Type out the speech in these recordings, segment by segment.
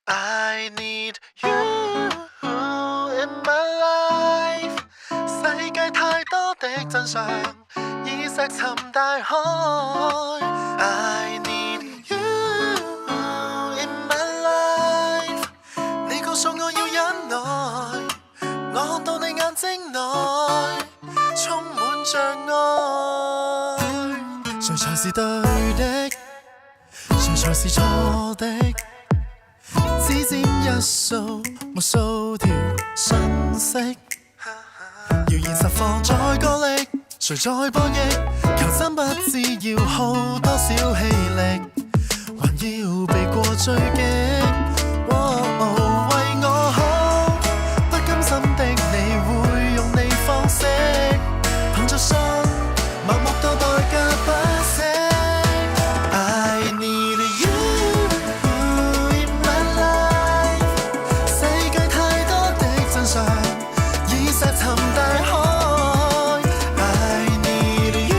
I need you in my life。世界太多的真相，已石沉大海。I need you in my life。你告訴我要忍耐，我看到你眼睛內充滿障礙。誰才是對的，誰才是錯的？只佔一數，無數條訊息。謠言實放在角力，誰在博弈？求真不知要耗多少氣力，還要避過追擊。為我好，不甘心的你會用你方式，憑着信，默默到代價不惜。I need you in my life。世界太多的真相，已石沉大海。I need you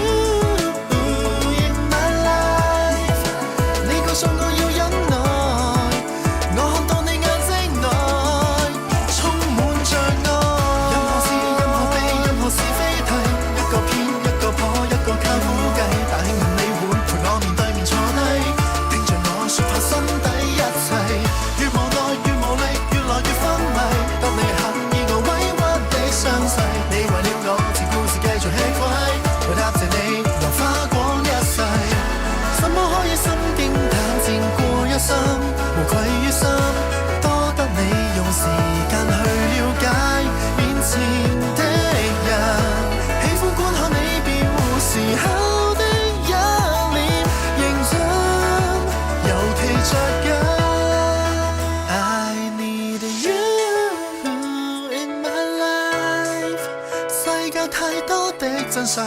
in my life。你告訴我要忍耐，我看到你眼睛內充滿障礙。任何事、任何地、任何是非題，一個偏一個破，一個靠估計。但問你會陪我面對面坐低，聽着我説發心底一切。越無奈越無力，越來越昏迷。當你肯以我委屈的傷勢，你為了我自顧自繼續吃虧。為答謝你，又花光一世。怎麼可以心驚膽戰過一生？無愧於心，多得你用時間去了解面前的人。喜歡觀看你辯護時候的一臉認真，尤其着緊。I need you in my life。世界太多的真相，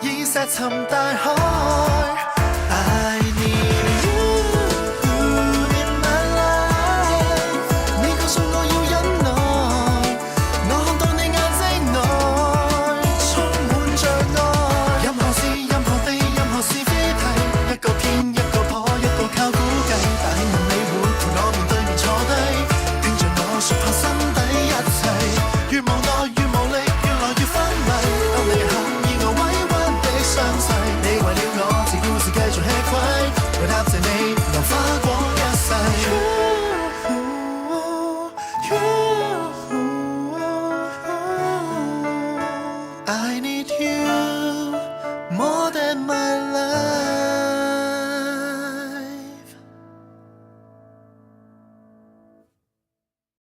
已石沉大海。